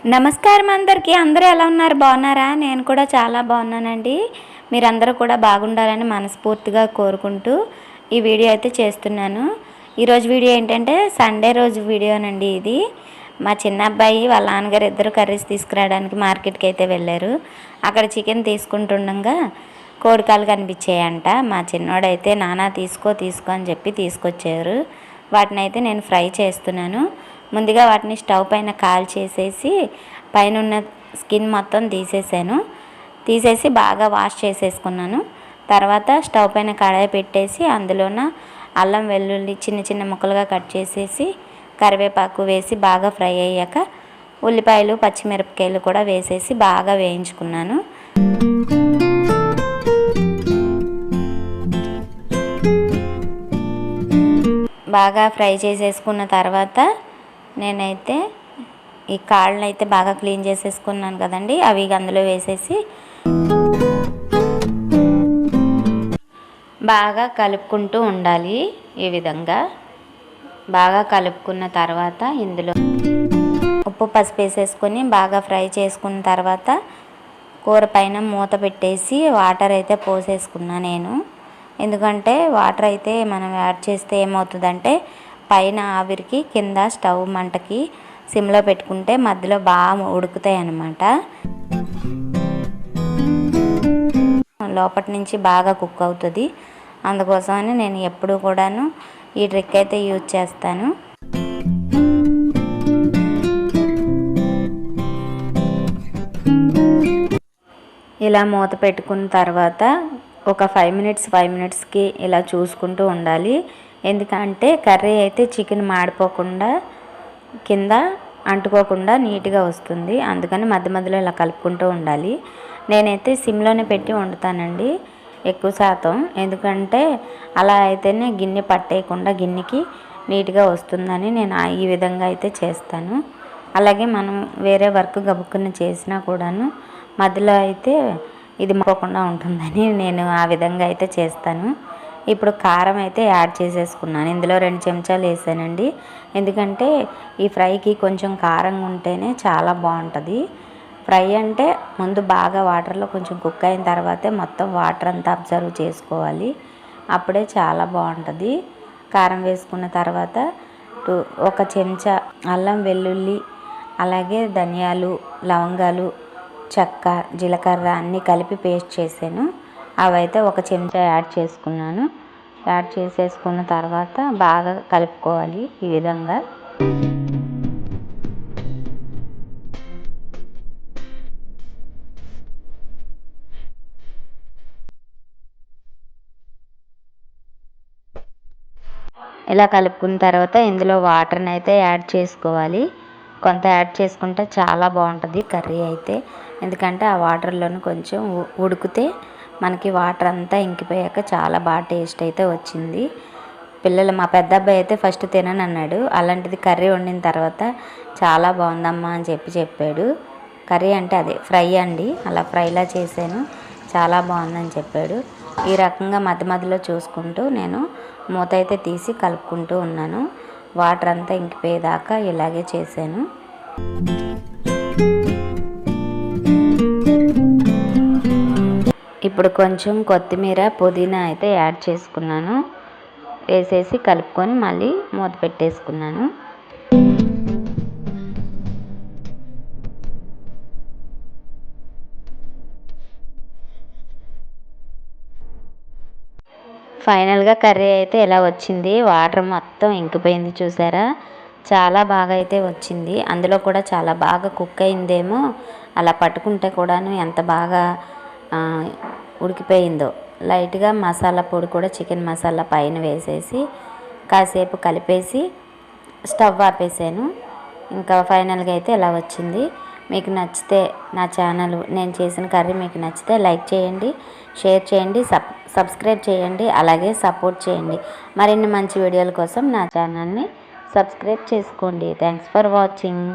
నమస్కారం అందరికీ. అందరూ ఎలా ఉన్నారు? బాగున్నారా? నేను కూడా చాలా బాగున్నానండి. మీరందరూ కూడా బాగుండాలని మనస్ఫూర్తిగా కోరుకుంటూ ఈ వీడియో అయితే చేస్తున్నాను. ఈరోజు వీడియో ఏంటంటే సండే రోజు వీడియోనండి ఇది. మా చిన్న అబ్బాయి వాళ్ళ నాన్నగారు ఇద్దరు కర్రీస్ తీసుకురావడానికి మార్కెట్కి అయితే వెళ్ళారు. అక్కడ చికెన్ తీసుకుంటుండగా కోడికాలు కనిపించాయంట. మా చిన్నోడైతే నానా తీసుకో అని చెప్పి తీసుకొచ్చారు. వాటిని అయితే నేను ఫ్రై చేస్తున్నాను. ముందుగా వాటిని స్టవ్ పైన కాల్ చేసేసి పైన ఉన్న స్కిన్ మొత్తం తీసేసి బాగా వాష్ చేసేసుకున్నాను. తర్వాత స్టవ్ పైన కడాయి పెట్టేసి అందులోన అల్లం వెల్లుల్లి చిన్న చిన్న ముక్కలుగా కట్ చేసేసి కరివేపాకు వేసి బాగా ఫ్రై అయ్యాక ఉల్లిపాయలు పచ్చిమిరపకాయలు కూడా వేసేసి బాగా వేయించుకున్నాను. బాగా ఫ్రై చేసేసుకున్న తర్వాత నేనైతే ఈ కాళ్ళని అయితే బాగా క్లీన్ చేసేసుకున్నాను కదండి, అవి అందులో వేసేసి బాగా కలుపుకుంటూ ఉండాలి. ఈ విధంగా బాగా కలుపుకున్న తర్వాత ఇందులో ఉప్పు పసుపు వేసేసుకొని బాగా ఫ్రై చేసుకున్న తర్వాత కూర పైన మూత పెట్టేసి వాటర్ అయితే పోసేసుకున్నాను నేను. ఎందుకంటే వాటర్ అయితే మనం యాడ్ చేస్తే ఏమవుతుందంటే పైన ఆవిరికి కింద స్టవ్ మంటకి సిమ్లో పెట్టుకుంటే మధ్యలో బాగా ఉడుకుతాయి అన్నమాట. లోపటి నుంచి బాగా కుక్ అవుతుంది. అందుకోసమని నేను ఎప్పుడు కూడాను ఈ ట్రిక్ అయితే యూజ్ చేస్తాను. ఇలా మూత పెట్టుకున్న తర్వాత ఒక 5 మినిట్స్కి ఇలా చూసుకుంటూ ఉండాలి. ఎందుకంటే కర్రీ అయితే చికెన్ మాడిపోకుండా కింద అంటుకోకుండా నీట్గా వస్తుంది. అందుకని మధ్య మధ్యలో ఇలా కలుపుకుంటూ ఉండాలి. నేనైతే సిమ్లోనే పెట్టి వండుతానండి ఎక్కువ శాతం. ఎందుకంటే అలా అయితేనే గిన్నె పట్టేయకుండా గిన్నెకి నీట్గా వస్తుందని నేను ఈ విధంగా అయితే చేస్తాను. అలాగే మనం వేరే వర్క్ గబుక్కుని చేసినా కూడాను మధ్యలో అయితే ఇది మాడకుండా ఉంటుందని నేను ఆ విధంగా అయితే చేస్తాను. ఇప్పుడు కారం అయితే యాడ్ చేసేసుకున్నాను. ఇందులో 2 చెంచాలు వేసానండి. ఎందుకంటే ఈ ఫ్రైకి కొంచెం కారం ఉంటేనే చాలా బాగుంటుంది. ఫ్రై అంటే ముందు బాగా వాటర్లో కొంచెం కుక్ అయిన తర్వాతే మొత్తం వాటర్ అంతా అబ్జర్వ్ చేసుకోవాలి. అప్పుడే చాలా బాగుంటుంది. కారం వేసుకున్న తర్వాత 1 చెంచా అల్లం వెల్లుల్లి అలాగే ధనియాలు లవంగాలు చెక్క జీలకర్ర అన్నీ కలిపి పేస్ట్ చేసాను. అవైతే 1 చెంచా యాడ్ చేసుకున్నాను. యాడ్ చేసేసుకున్న తర్వాత బాగా కలుపుకోవాలి ఈ విధంగా. ఇలా కలుపుకున్న తర్వాత ఇందులో వాటర్ని అయితే యాడ్ చేసుకోవాలి. కొంత యాడ్ చేసుకుంటే చాలా బాగుంటుంది కర్రీ అయితే. ఎందుకంటే ఆ వాటర్లోనే కొంచెం ఉడికితే మనకి వాటర్ అంతా ఇంకిపోయాక చాలా బాగా టేస్ట్ అయితే వచ్చింది. మా పెద్ద అబ్బాయి అయితే ఫస్ట్ తినను అన్నాడు. అలాంటిది కర్రీ వండిన తర్వాత చాలా బాగుందమ్మా అని చెప్పాడు. కర్రీ అంటే అదే ఫ్రై అండి, అలా ఫ్రైలా చేశాను, చాలా బాగుందని చెప్పాడు. ఈ రకంగా మధ్య మధ్యలో చూసుకుంటూ నేను మూత అయితే తీసి కలుపుకుంటూ ఉన్నాను. వాటర్ అంతా ఇంకిపోయేదాకా ఇలాగే చేశాను. ఇప్పుడు కొంచెం కొత్తిమీర పుదీనా అయితే యాడ్ చేసుకున్నాను. వేసేసి కలుపుకొని మళ్ళీ మూత పెట్టేసుకున్నాను. ఫైనల్గా కర్రీ అయితే ఎలా వచ్చింది, వాటర్ మొత్తం ఇంకిపోయింది చూసారా, చాలా బాగా అయితే వచ్చింది. అందులో కూడా చాలా బాగా కుక్ అయిందేమో, అలా పట్టుకుంటే కూడాను ఎంత బాగా ఉడికిపోయిందో. లైట్గా మసాలా పొడి కూడా చికెన్ మసాలా పైన వేసేసి కాసేపు కలిపేసి స్టవ్ ఆపేసాను. ఇంకా ఫైనల్గా అయితే ఇలా వచ్చింది. మీకు నచ్చితే నా ఛానల్ నేను చేసిన కర్రీ మీకు నచ్చితే లైక్ చేయండి, షేర్ చేయండి, సబ్స్క్రైబ్ చేయండి, అలాగే సపోర్ట్ చేయండి. మరిన్ని మంచి వీడియోల కోసం నా ఛానల్ని సబ్స్క్రైబ్ చేసుకోండి. Thanks for watching.